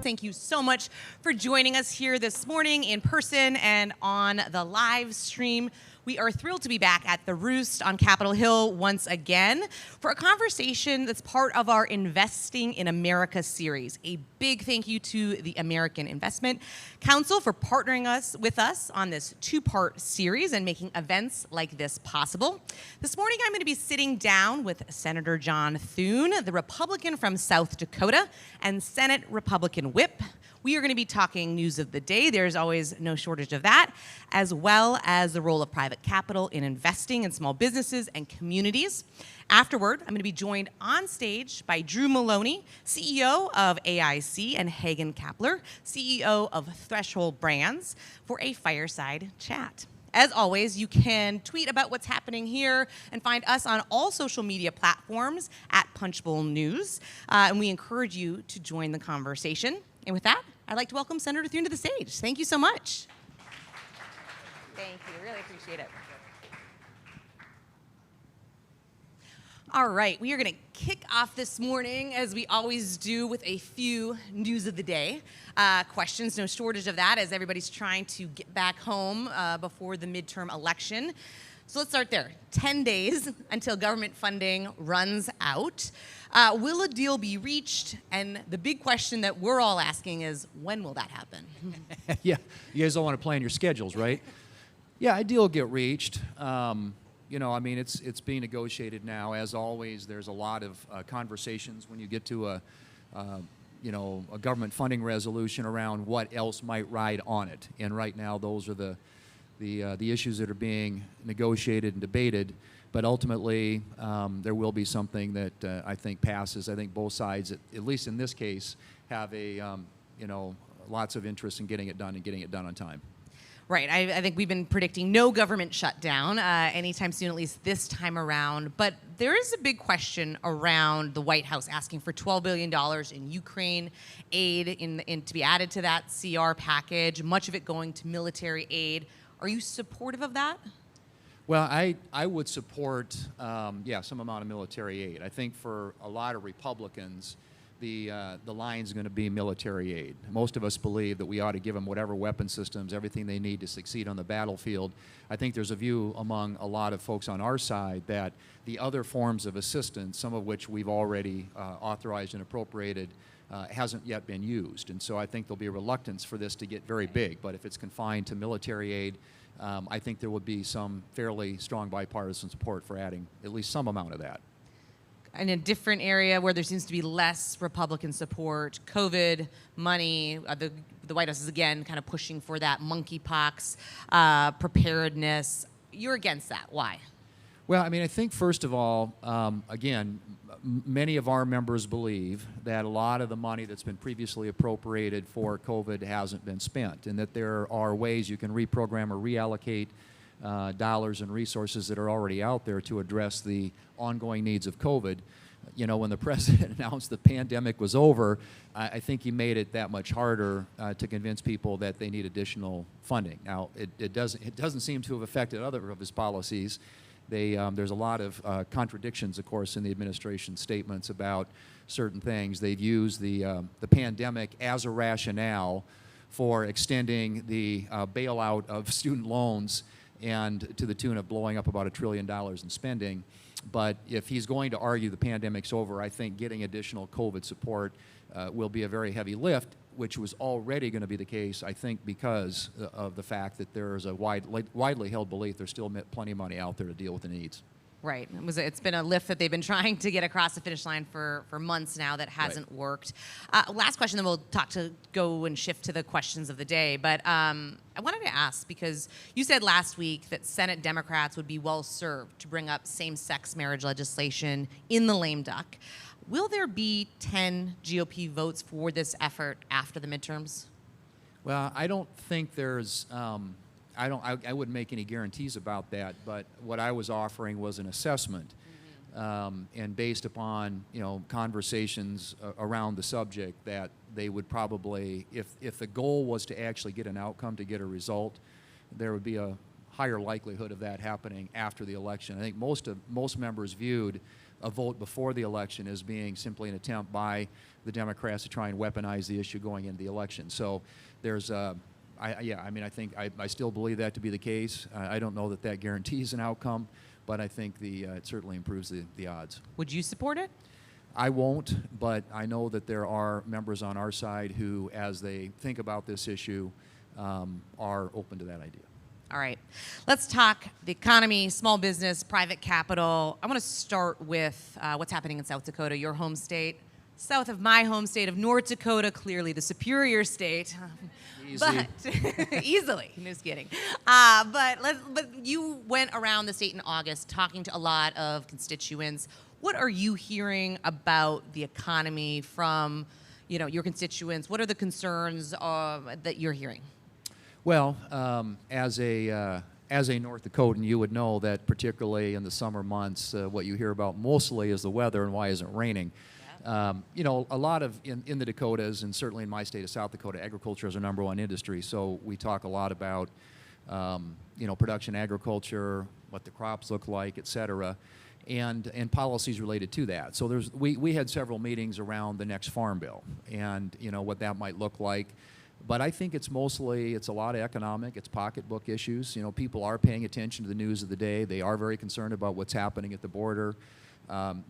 Thank you so much for joining us here this morning in person and on the live stream. We are thrilled to be back at the Roost on Capitol Hill once again for a conversation that's part of our Investing in America series. A big thank you to the American Investment Council for partnering with us on this two-part series and making events like this possible. This morning, I'm going to be sitting down with Senator John Thune, the Republican from South Dakota, and Senate Republican Whip. We are going to be talking news of the day. There's always no shortage of that, as well as the role of private capital in investing in small businesses and communities. Afterward, I'm going to be joined on stage by Drew Maloney, CEO of AIC, and Hagan Kapler, CEO of Threshold Brands, for a fireside chat. As always, you can tweet about what's happening here and find us on all social media platforms at Punchbowl News. And we encourage you to join the conversation. And with that, I'd like to welcome Senator Thune to the stage. Thank you so much. Thank you. Really appreciate it. All right, we are going to kick off this morning, as we always do, with a few news of the day questions. No shortage of that, as everybody's trying to get back home before the midterm election. So let's start there. 10 days until government funding runs out. Will a deal be reached? And the big question that we're all asking is, when will that happen? Yeah, you guys don't want to plan your schedules, right? Yeah, a deal will get reached. You know, I mean, it's being negotiated now. As always, there's a lot of conversations when you get to a government funding resolution around what else might ride on it. And right now, those are the issues that are being negotiated and debated. But ultimately, there will be something that I think passes. I think both sides, at least in this case, have lots of interest in getting it done and getting it done on time. Right. I think we've been predicting no government shutdown anytime soon, at least this time around. But there is a big question around the White House asking for $12 billion in Ukraine aid to be added to that CR package, much of it going to military aid. Are you supportive of that? Well, I would support, some amount of military aid. I think for a lot of Republicans, the line's going to be military aid. Most of us believe that we ought to give them whatever weapon systems, everything they need to succeed on the battlefield. I think there's a view among a lot of folks on our side that the other forms of assistance, some of which we've already authorized and appropriated, hasn't yet been used. And so I think there'll be a reluctance for this to get very big. But if it's confined to military aid, I think there would be some fairly strong bipartisan support for adding at least some amount of that. In a different area where there seems to be less Republican support, COVID, money, the White House is again kind of pushing for that monkeypox preparedness. You're against that. Why? Well, I mean, I think first of all, many of our members believe that a lot of the money that's been previously appropriated for COVID hasn't been spent, and that there are ways you can reprogram or reallocate dollars and resources that are already out there to address the ongoing needs of COVID. You know, when the president announced the pandemic was over, I think he made it that much harder to convince people that they need additional funding. Now, it doesn't seem to have affected other of his policies. There's a lot of contradictions, of course, in the administration's statements about certain things. They've used the pandemic as a rationale for extending the bailout of student loans and to the tune of blowing up about $1 trillion in spending. But if he's going to argue the pandemic's over, I think getting additional COVID support will be a very heavy lift, which was already going to be the case, I think, because of the fact that there is a widely held belief there's still plenty of money out there to deal with the needs. Right. It's been a lift that they've been trying to get across the finish line for months now that hasn't worked. Last question, then we'll go and shift to the questions of the day. But I wanted to ask, because you said last week that Senate Democrats would be well served to bring up same-sex marriage legislation in the lame duck. Will there be 10 GOP votes for this effort after the midterms? Well, I don't think there's I wouldn't make any guarantees about that, but what I was offering was an assessment, and based upon conversations around the subject, that they would probably, if the goal was to actually get an outcome, to get a result, there would be a higher likelihood of that happening after the election. I think most members viewed a vote before the election as being simply an attempt by the Democrats to try and weaponize the issue going into the election. So there's I think I still believe that to be the case. I don't know that guarantees an outcome, but I think it certainly improves the odds. Would you support it? I won't, but I know that there are members on our side who, as they think about this issue, are open to that idea. All right. Let's talk the economy, small business, private capital. I want to start with what's happening in South Dakota, your home state. South of my home state of North Dakota, clearly the superior state. Easy. But easily, just kidding. But you went around the state in August talking to a lot of constituents. What are you hearing about the economy from, your constituents? What are the concerns that you're hearing? Well, as a North Dakotan, you would know that particularly in the summer months, what you hear about mostly is the weather and why isn't it raining. A lot of in the Dakotas, and certainly in my state of South Dakota, agriculture is our number one industry. So we talk a lot about, production agriculture, what the crops look like, et cetera, and policies related to that. So we had several meetings around the next farm bill and, what that might look like. But I think it's a lot of economic, it's pocketbook issues. People are paying attention to the news of the day. They are very concerned about what's happening at the border.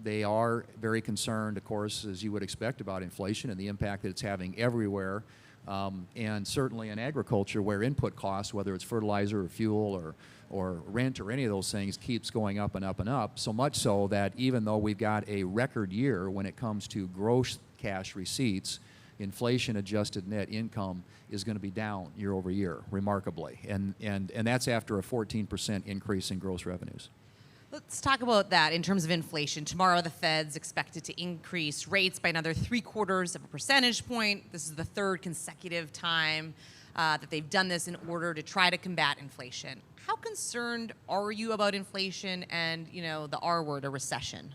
They are very concerned, of course, as you would expect, about inflation and the impact that it's having everywhere, and certainly in agriculture where input costs, whether it's fertilizer or fuel or rent or any of those things, keeps going up and up and up, so much so that even though we've got a record year when it comes to gross cash receipts, inflation-adjusted net income is going to be down year over year, remarkably, and that's after a 14% increase in gross revenues. Let's talk about that in terms of inflation. Tomorrow, the Fed's expected to increase rates by another 0.75 percentage point. This is the third consecutive time that they've done this in order to try to combat inflation. How concerned are you about inflation and, the R word, a recession?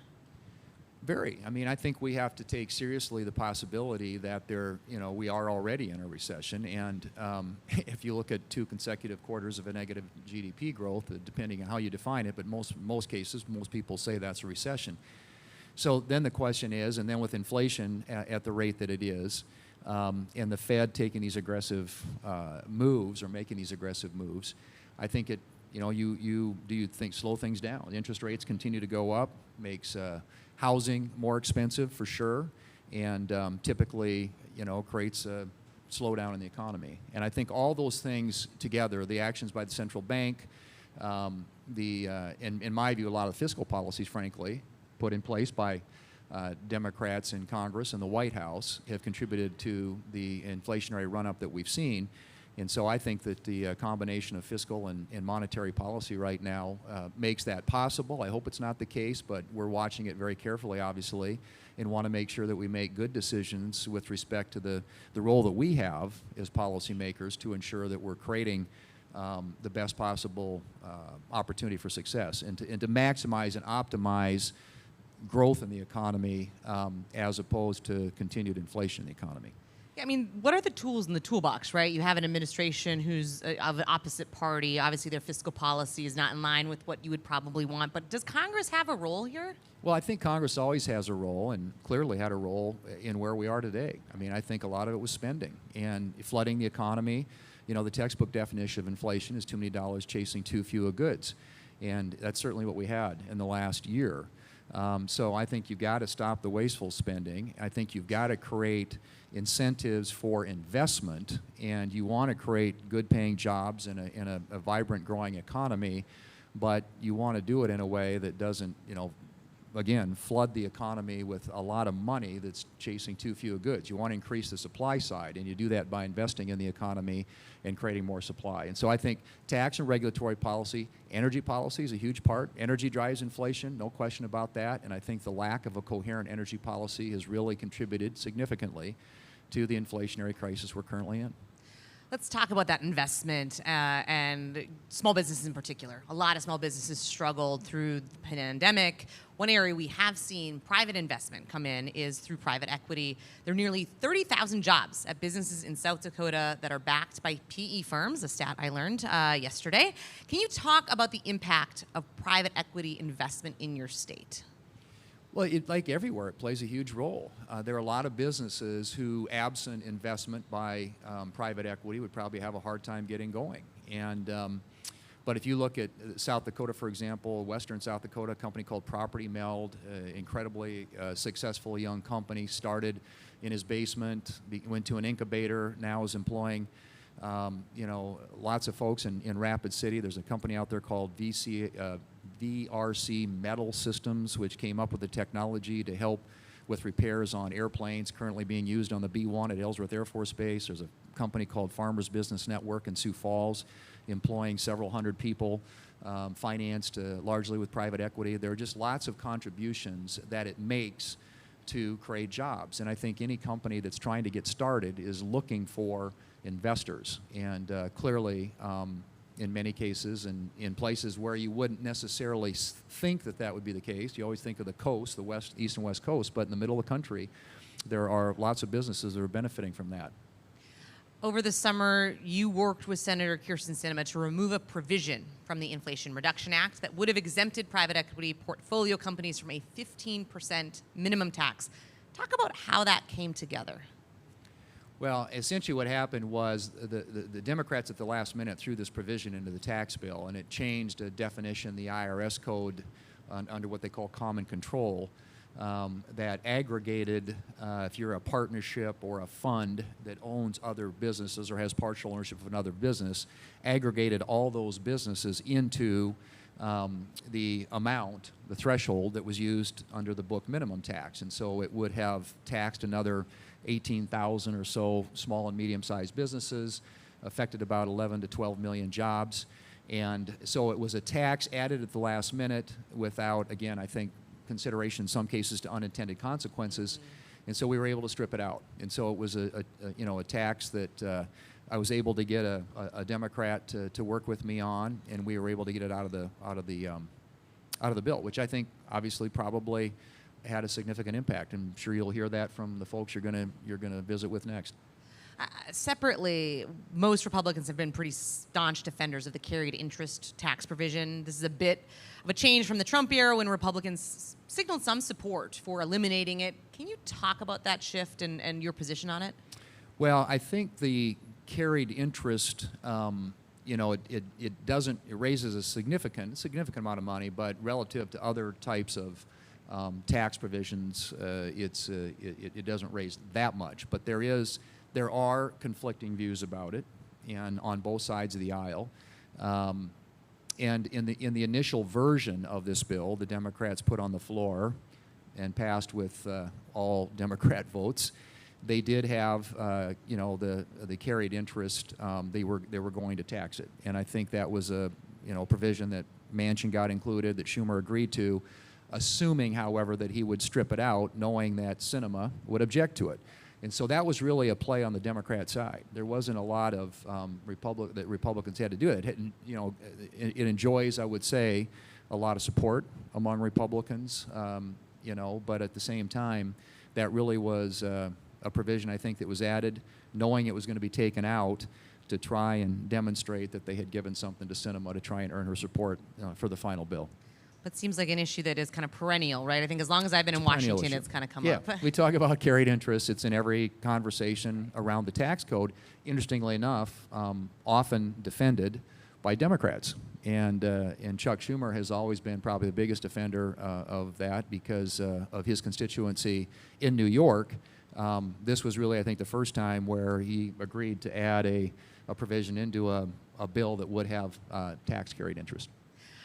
Very. I think we have to take seriously the possibility that we are already in a recession. And if you look at 2 consecutive quarters of a negative GDP growth, depending on how you define it, but most cases, most people say that's a recession. So then the question is, and then with inflation at the rate that it is, and the Fed taking these aggressive moves or making these aggressive moves, I think do you think slow things down? Interest rates continue to go up, makes housing more expensive for sure, and typically, creates a slowdown in the economy. And I think all those things together, the actions by the central bank, in my view, a lot of fiscal policies, frankly, put in place by Democrats in Congress and the White House have contributed to the inflationary run-up that we've seen. And so I think that the combination of fiscal and monetary policy right now makes that possible. I hope it's not the case, but we're watching it very carefully, obviously, and want to make sure that we make good decisions with respect to the role that we have as policymakers to ensure that we're creating the best possible opportunity for success and to maximize and optimize growth in the economy as opposed to continued inflation in the economy. Yeah, what are the tools in the toolbox, right? You have an administration who's of an opposite party. Obviously, their fiscal policy is not in line with what you would probably want. But does Congress have a role here? Well, I think Congress always has a role and clearly had a role in where we are today. I think a lot of it was spending and flooding the economy. The textbook definition of inflation is too many dollars chasing too few of goods. And that's certainly what we had in the last year. So I think you've got to stop the wasteful spending. I think you've got to create incentives for investment, and you want to create good-paying jobs in a vibrant, growing economy, but you want to do it in a way that doesn't, again, flood the economy with a lot of money that's chasing too few goods. You want to increase the supply side, and you do that by investing in the economy and creating more supply. And so I think tax and regulatory policy, energy policy is a huge part. Energy drives inflation, no question about that, and I think the lack of a coherent energy policy has really contributed significantly to the inflationary crisis we're currently in. Let's talk about that investment and small businesses in particular. A lot of small businesses struggled through the pandemic. One area we have seen private investment come in is through private equity. There are nearly 30,000 jobs at businesses in South Dakota that are backed by PE firms, a stat I learned yesterday. Can you talk about the impact of private equity investment in your state? Well, like everywhere, it plays a huge role. There are a lot of businesses who, absent investment by private equity, would probably have a hard time getting going. But if you look at South Dakota, for example, Western South Dakota, a company called Property Meld, incredibly successful young company, started in his basement, went to an incubator, now is employing lots of folks in Rapid City. There's a company out there called VRC Metal Systems, which came up with the technology to help with repairs on airplanes currently being used on the B-1 at Ellsworth Air Force Base. There's a company called Farmers Business Network in Sioux Falls, employing several hundred people, financed largely with private equity. There are just lots of contributions that it makes to create jobs. And I think any company that's trying to get started is looking for investors. And clearly, in many cases, and in places where you wouldn't necessarily think that would be the case, you always think of the coast, the east and west coast, but in the middle of the country, there are lots of businesses that are benefiting from that. Over the summer, you worked with Senator Kyrsten Sinema to remove a provision from the Inflation Reduction Act that would have exempted private equity portfolio companies from a 15% minimum tax. Talk about how that came together. Well, essentially what happened was the Democrats at the last minute threw this provision into the tax bill, and it changed a definition, the IRS code, under what they call common control, that aggregated, if you're a partnership or a fund that owns other businesses or has partial ownership of another business, aggregated all those businesses into the amount, the threshold that was used under the book minimum tax. And so it would have taxed another 18,000 or so small and medium-sized businesses, affected about 11 to 12 million jobs. And so it was a tax added at the last minute without, again, I think, consideration in some cases to unintended consequences. And so we were able to strip it out. And so it was a tax that I was able to get a Democrat to work with me on, and we were able to get it out of the bill, which I think obviously probably had a significant impact. I'm sure you'll hear that from the folks you're going to visit with next. Separately, most Republicans have been pretty staunch defenders of the carried interest tax provision. This is a bit of a change from the Trump era when Republicans signaled some support for eliminating it. Can you talk about that shift and your position on it? Well, I think the carried interest, it raises a significant amount of money, but relative to other types of tax provisions, it doesn't raise that much. But there are conflicting views about it, and on both sides of the aisle. And in the initial version of this bill, the Democrats put on the floor and passed with all Democrat votes, they did have the carried interest. They were going to tax it, and I think that was a provision that Manchin got included, that Schumer agreed to, assuming, however, that he would strip it out, knowing that Sinema would object to it. And so that was really a play on the Democrat side. There wasn't a lot of that Republicans had to do it. It enjoys, I would say, a lot of support among Republicans, but at the same time, that really was a provision, I think, that was added, knowing it was going to be taken out to try and demonstrate that they had given something to Sinema to try and earn her support for the final bill. It seems like an issue that is kind of perennial, right? I think as long as I've been in Washington, it's kind of come up. We talk about carried interest. It's in every conversation around the tax code. Interestingly enough, often defended by Democrats. And Chuck Schumer has always been probably the biggest defender of that because of his constituency in New York. This was really, I think, the first time where he agreed to add a provision into a bill that would have tax carried interest.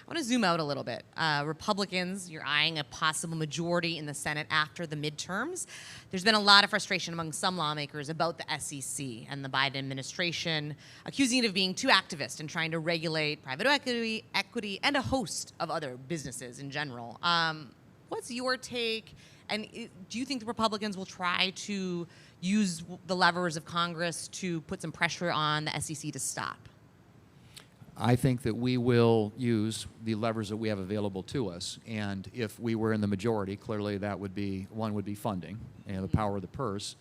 I want to zoom out a little bit. Republicans, you're eyeing a possible majority in the Senate after the midterms. There's been a lot of frustration among some lawmakers about the SEC and the Biden administration, accusing it of being too activist and trying to regulate private equity, and a host of other businesses in general. What's your take? And do you think the Republicans will try to use the levers of Congress to put some pressure on the SEC to stop? I think that we will use the levers that we have available to us, and if we were in the majority, clearly that would be funding and the power of the purse.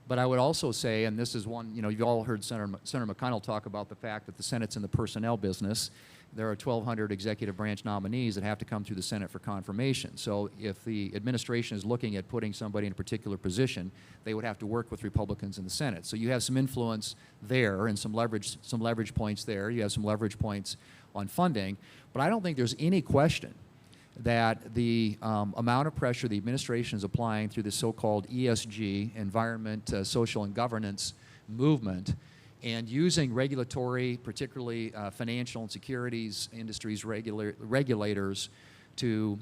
But I would also say, and this is one, you've all heard Senator McConnell talk about the fact that the Senate's in the personnel business. There are 1,200 executive branch nominees that have to come through the Senate for confirmation. So if the administration is looking at putting somebody in a particular position, they would have to work with Republicans in the Senate. So you have some influence there and some leverage points there. You have some leverage points on funding. But I don't think there's any question that the amount of pressure the administration is applying through the so-called ESG, environment, social, and governance movement, and using regulatory, particularly financial and securities industries regulators to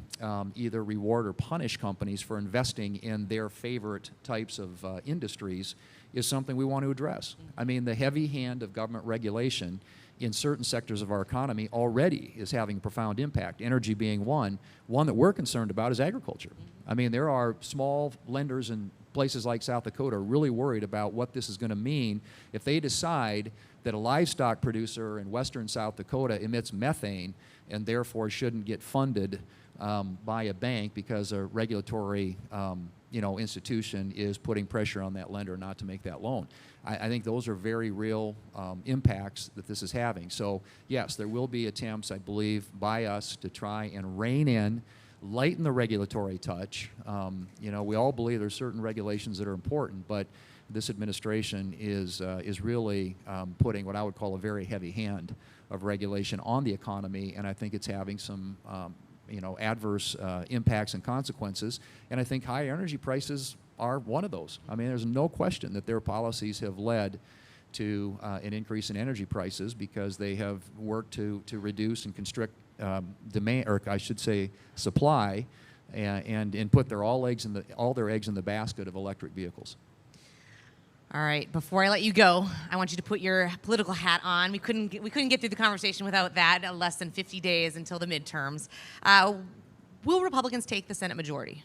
either reward or punish companies for investing in their favorite types of industries is something we want to address. I mean, the heavy hand of government regulation in certain sectors of our economy already is having a profound impact, energy being one. One that we're concerned about is agriculture. I mean, there are small lenders in places like South Dakota really worried about what this is going to mean if they decide that a livestock producer in western South Dakota emits methane and therefore shouldn't get funded by a bank because a regulatory institution is putting pressure on that lender not to make that loan. I think those are very real impacts that this is having. So yes, there will be attempts, I believe, by us to try and rein in, lighten the regulatory touch. We all believe there's certain regulations that are important, but this administration is really putting what I would call a very heavy hand of regulation on the economy, and I think it's having some adverse impacts and consequences. And I think high energy prices are one of those. I mean, there's no question that their policies have led to an increase in energy prices because they have worked to reduce and constrict demand, or I should say supply, and put all their eggs in the basket of electric vehicles. All right, before I let you go, I want you to put your political hat on. We couldn't get through the conversation without that. Less than 50 days until the midterms. Will Republicans take the Senate majority?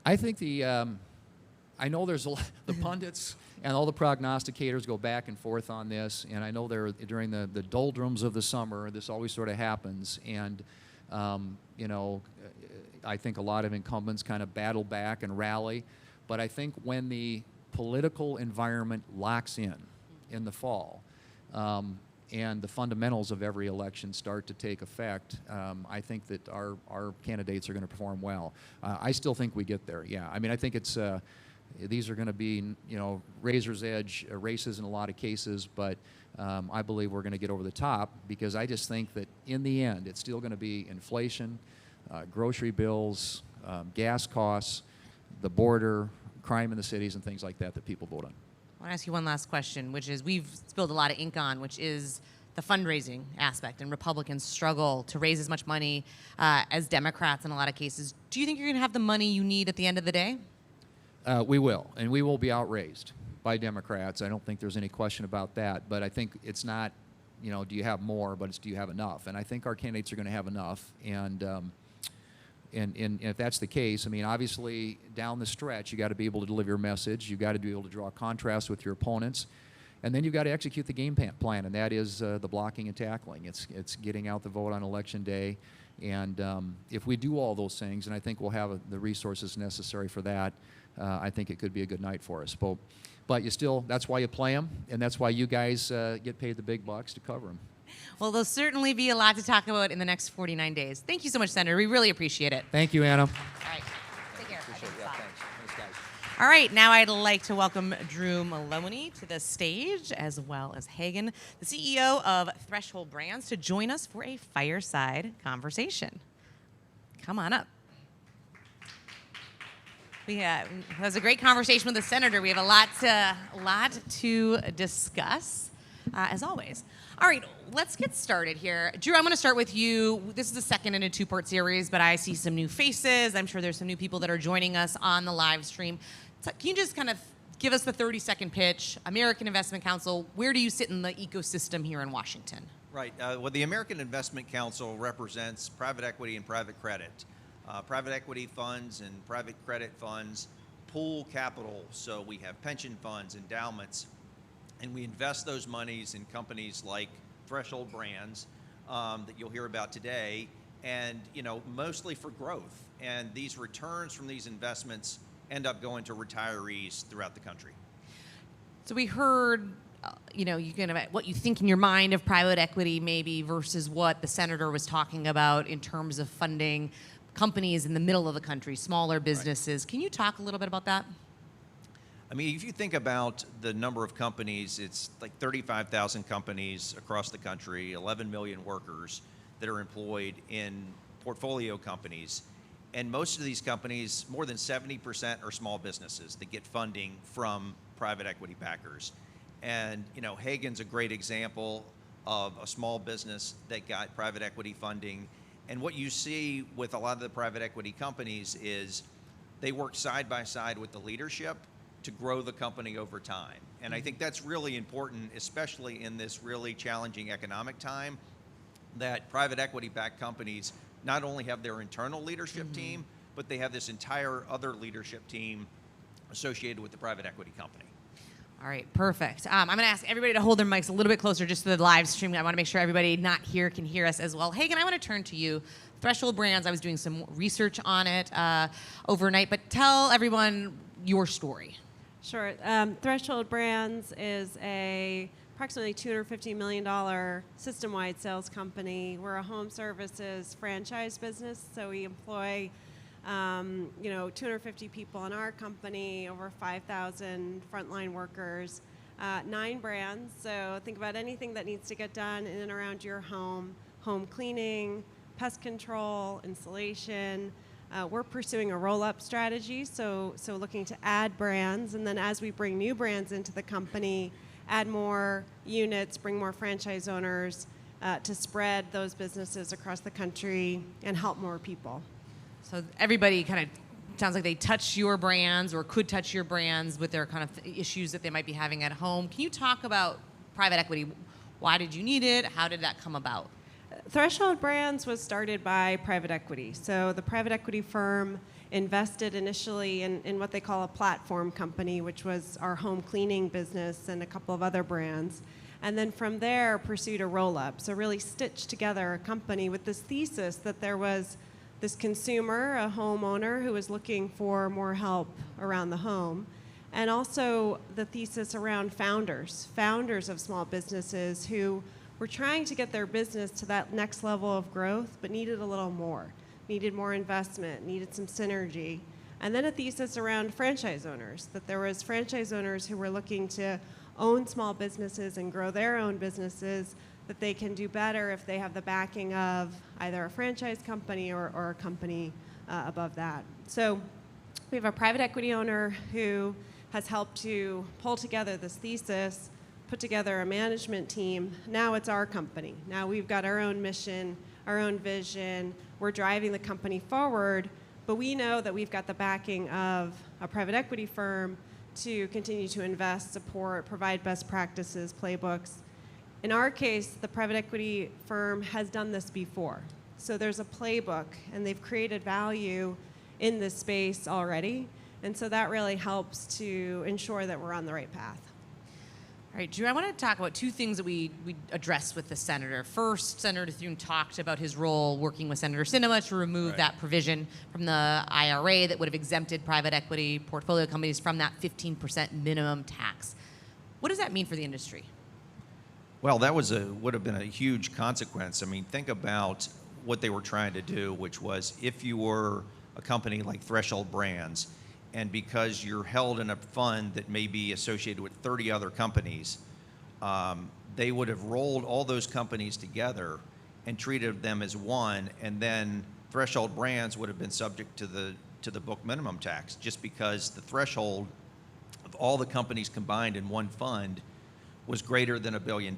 I think I know there's the pundits and all the prognosticators go back and forth on this, and I know during the doldrums of the summer, this always sort of happens, and I think a lot of incumbents kind of battle back and rally, but I think when the political environment locks in the fall, and the fundamentals of every election start to take effect, I think that our candidates are going to perform well. I still think we get there, yeah. I mean, I think these are going to be, razor's edge races in a lot of cases, but I believe we're going to get over the top because I just think that in the end, it's still going to be inflation, grocery bills, gas costs, the border, crime in the cities, and things like that people vote on. I want to ask you one last question, which is we've spilled a lot of ink on, which is the fundraising aspect, and Republicans struggle to raise as much money as Democrats in a lot of cases. Do you think you're going to have the money you need at the end of the day? We will, and we will be outraised by Democrats. I don't think there's any question about that, but I think it's not, do you have more, but it's do you have enough? And I think our candidates are going to have enough, and if that's the case, I mean, obviously, down the stretch, you got to be able to deliver your message. You got to be able to draw contrast with your opponents, and then you've got to execute the game plan, and that is the blocking and tackling. It's getting out the vote on Election Day, and if we do all those things, and I think we'll have the resources necessary for that, I think it could be a good night for us. But that's why you play them, and that's why you guys get paid the big bucks to cover them. Well, there'll certainly be a lot to talk about in the next 49 days. Thank you so much, Senator. We really appreciate it. Thank you, Anna. All right. Take care. Appreciate it. Yeah, thanks. Thanks, guys. All right. Now I'd like to welcome Drew Maloney to the stage, as well as Hagan, the CEO of Threshold Brands, to join us for a fireside conversation. Come on up. It was a great conversation with the senator. We have a lot to discuss, as always. All right, let's get started here. Drew, I'm going to start with you. This is the second in a two-part series, but I see some new faces. I'm sure there's some new people that are joining us on the live stream. So can you just kind of give us the 30-second pitch? American Investment Council, where do you sit in the ecosystem here in Washington? Right. Well, the American Investment Council represents private equity and private credit. Private equity funds and private credit funds pool capital, so we have pension funds, endowments, and we invest those monies in companies like Threshold Brands that you'll hear about today, and mostly for growth. And these returns from these investments end up going to retirees throughout the country. So we heard, you can what you think in your mind of private equity maybe versus what the senator was talking about in terms of funding companies in the middle of the country, smaller businesses. Right. Can you talk a little bit about that? I mean, if you think about the number of companies, it's like 35,000 companies across the country, 11 million workers that are employed in portfolio companies. And most of these companies, more than 70% are small businesses that get funding from private equity backers. And, Hagan's a great example of a small business that got private equity funding. And what you see with a lot of the private equity companies is they work side by side with the leadership to grow the company over time. And I think that's really important, especially in this really challenging economic time, that private equity-backed companies not only have their internal leadership team, but they have this entire other leadership team associated with the private equity company. All right, perfect. I'm going to ask everybody to hold their mics a little bit closer just to the live stream. I want to make sure everybody not here can hear us as well. Hagan, I want to turn to you. Threshold Brands, I was doing some research on it overnight, but tell everyone your story. Sure. Threshold Brands is a approximately $250 million system-wide sales company. We're a home services franchise business, so we employ 250 people in our company, over 5,000 frontline workers, 9 brands. So think about anything that needs to get done in and around your home cleaning, pest control, installation. We're pursuing a roll-up strategy, so looking to add brands, and then as we bring new brands into the company, add more units, bring more franchise owners to spread those businesses across the country and help more people. So everybody kind of sounds like they touch your brands or could touch your brands with their kind of issues that they might be having at home. Can you talk about private equity? Why did you need it? How did that come about? Threshold Brands was started by private equity. So the private equity firm invested initially in what they call a platform company, which was our home cleaning business and a couple of other brands. And then from there pursued a roll-up. So really stitched together a company with this thesis that there was this consumer, a homeowner, who was looking for more help around the home. And also the thesis around founders of small businesses who were trying to get their business to that next level of growth, but needed a little more, needed more investment, needed some synergy. And then a thesis around franchise owners, that there was franchise owners who were looking to own small businesses and grow their own businesses, that they can do better if they have the backing of either a franchise company or a company above that. So we have a private equity owner who has helped to pull together this thesis, put together a management team. Now it's our company. Now we've got our own mission, our own vision. We're driving the company forward, but we know that we've got the backing of a private equity firm to continue to invest, support, provide best practices, playbooks. In our case, the private equity firm has done this before. So there's a playbook, and they've created value in this space already. And so that really helps to ensure that we're on the right path. All right, Drew, I want to talk about two things that we addressed with the senator. First, Senator Thune talked about his role working with Senator Sinema to remove that provision from the IRA that would have exempted private equity portfolio companies from that 15% minimum tax. What does that mean for the industry? Well, that would have been a huge consequence. I mean, think about what they were trying to do, which was if you were a company like Threshold Brands, and because you're held in a fund that may be associated with 30 other companies, they would have rolled all those companies together and treated them as one, and then Threshold Brands would have been subject to the book minimum tax, just because the threshold of all the companies combined in one fund was greater than $1 billion.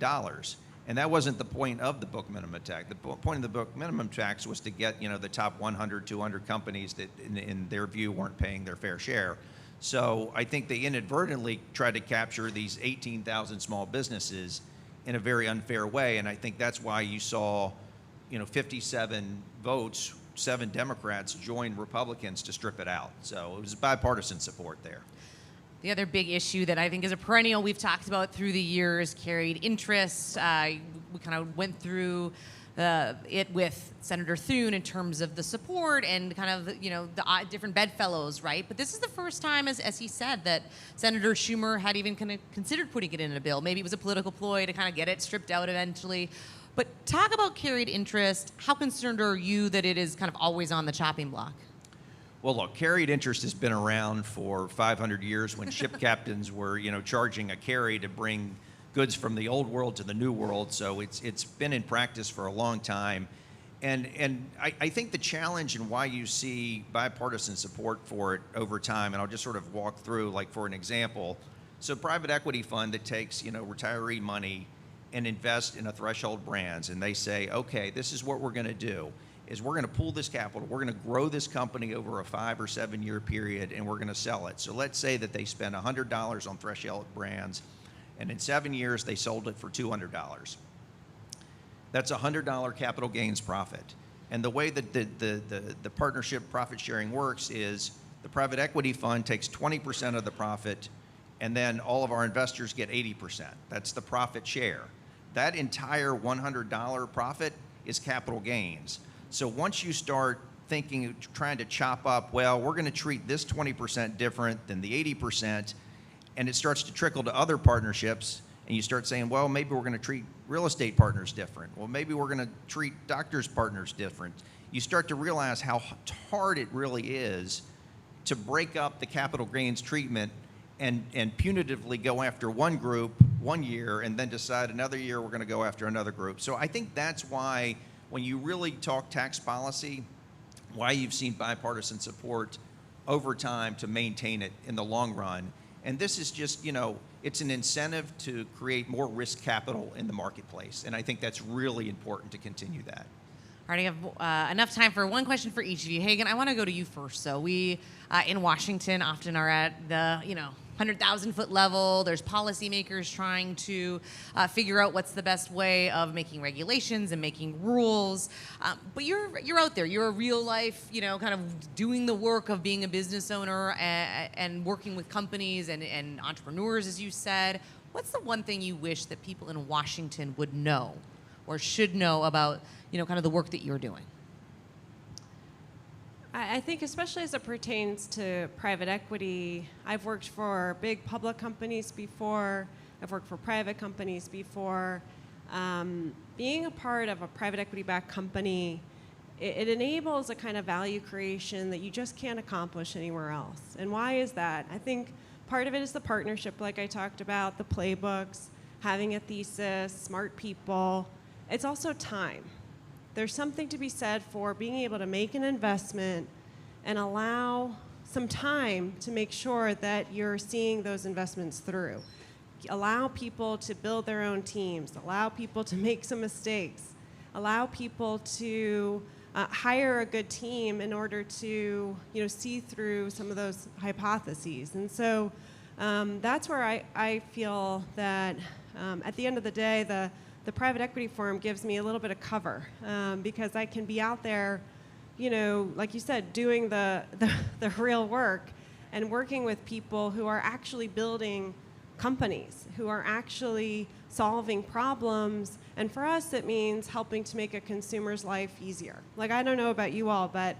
And that wasn't the point of the book minimum tax. The point of the book minimum tax was to get, the top 100, 200 companies that, in their view, weren't paying their fair share. So I think they inadvertently tried to capture these 18,000 small businesses in a very unfair way. And I think that's why you saw, 57 votes, 7 Democrats joined Republicans to strip it out. So it was bipartisan support there. The other big issue that I think is a perennial we've talked about through the years, carried interest. We kind of went through it with Senator Thune in terms of the support and kind of, the different bedfellows, right? But this is the first time, as he said, that Senator Schumer had even kind of considered putting it in a bill. Maybe it was a political ploy to kind of get it stripped out eventually. But talk about carried interest. How concerned are you that it is kind of always on the chopping block? Well, look, carried interest has been around for 500 years when ship captains were, charging a carry to bring goods from the old world to the new world. So it's been in practice for a long time. And I think the challenge and why you see bipartisan support for it over time, and I'll just sort of walk through, like for an example, so private equity fund that takes, retiree money and invest in a threshold brands, and they say, okay, this is what we're going to do, is we're going to pool this capital, we're going to grow this company over a 5 or 7 year period, and we're going to sell it. So let's say that they spend $100 on threshold brands, and in 7 years they sold it for $200. That's $100 capital gains profit. And the way that the partnership profit sharing works is the private equity fund takes 20% of the profit, and then all of our investors get 80%. That's the profit share. That entire $100 profit is capital gains. So once you start thinking, trying to chop up, well, we're going to treat this 20% different than the 80%, and it starts to trickle to other partnerships, and you start saying, well, maybe we're going to treat real estate partners different. Well, maybe we're going to treat doctors partners different. You start to realize how hard it really is to break up the capital gains treatment and punitively go after one group 1 year and then decide another year we're going to go after another group. So I think that's why when you really talk tax policy, why you've seen bipartisan support over time to maintain it in the long run. And this is just, it's an incentive to create more risk capital in the marketplace. And I think that's really important to continue that. All right, I have enough time for one question for each of you. Hagan, I want to go to you first. So we in Washington often are at the 100,000-foot level. There's policymakers trying to figure out what's the best way of making regulations and making rules. But you're out there. You're a real life, kind of doing the work of being a business owner and working with companies and entrepreneurs, as you said. What's the one thing you wish that people in Washington would know or should know about, kind of the work that you're doing? I think especially as it pertains to private equity, I've worked for big public companies before, I've worked for private companies before. Being a part of a private equity-backed company, it enables a kind of value creation that you just can't accomplish anywhere else. And why is that? I think part of it is the partnership, like I talked about, the playbooks, having a thesis, smart people. It's also time. There's something to be said for being able to make an investment and allow some time to make sure that you're seeing those investments through. Allow people to build their own teams, allow people to make some mistakes, allow people to hire a good team in order to see through some of those hypotheses. And so that's where I feel that at the end of the day, the private equity firm gives me a little bit of cover because I can be out there, like you said, doing the real work and working with people who are actually building companies, who are actually solving problems. And for us, it means helping to make a consumer's life easier. Like, I don't know about you all, but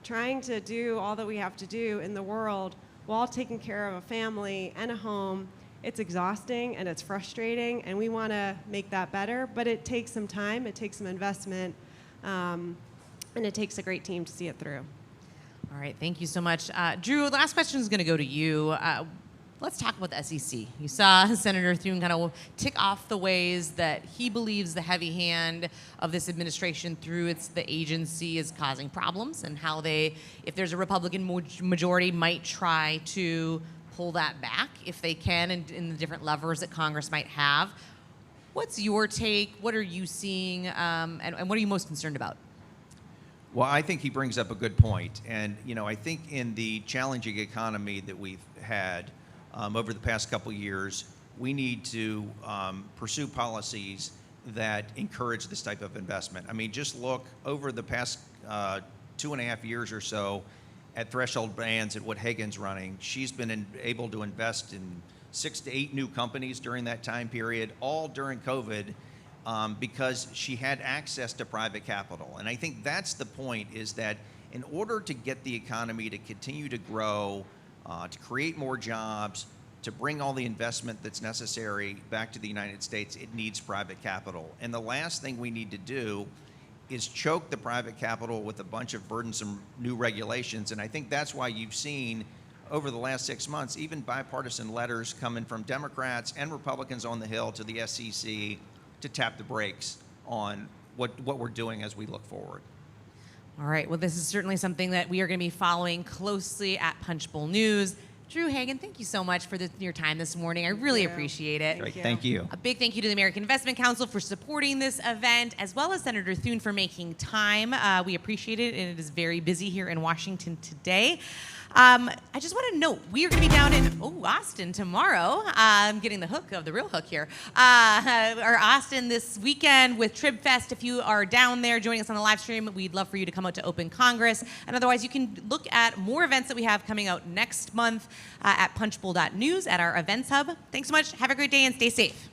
trying to do all that we have to do in the world while taking care of a family and a home, it's exhausting and it's frustrating, and we want to make that better, but it takes some time, it takes some investment, and it takes a great team to see it through. All right, thank you so much. Drew, the last question is going to go to you. Let's talk about the SEC. You saw Senator Thune kind of tick off the ways that he believes the heavy hand of this administration through the agency is causing problems, and how they, if there's a Republican majority, might try to pull that back if they can in the different levers that Congress might have. What's your take? What are you seeing? And what are you most concerned about? Well, I think he brings up a good point. And, I think in the challenging economy that we've had over the past couple of years, we need to pursue policies that encourage this type of investment. I mean, just look over the past 2.5 years or so at threshold brands at what Hagan's running. She's been able to invest in 6 to 8 new companies during that time period, all during COVID. because she had access to private capital. And I think that's the point, is that in order to get the economy to continue to grow, to create more jobs, to bring all the investment that's necessary back to the United States, it needs private capital. And the last thing we need to do is choke the private capital with a bunch of burdensome new regulations. And I think that's why you've seen over the last 6 months, even bipartisan letters coming from Democrats and Republicans on the Hill to the SEC to tap the brakes on what we're doing as we look forward. All right. Well, this is certainly something that we are going to be following closely at Punchbowl News. Drew, Hagan, thank you so much for your time this morning. I really appreciate it. Great. Thank you. A big thank you to the American Investment Council for supporting this event, as well as Senator Thune for making time. We appreciate it, and it is very busy here in Washington today. I just want to note, we are going to be down in Austin tomorrow. I'm getting the hook of the real hook here. Or Austin this weekend with Trib Fest. If you are down there joining us on the live stream, we'd love for you to come out to Open Congress. And otherwise, you can look at more events that we have coming out next month at punchbowl.news at our events hub. Thanks so much. Have a great day and stay safe.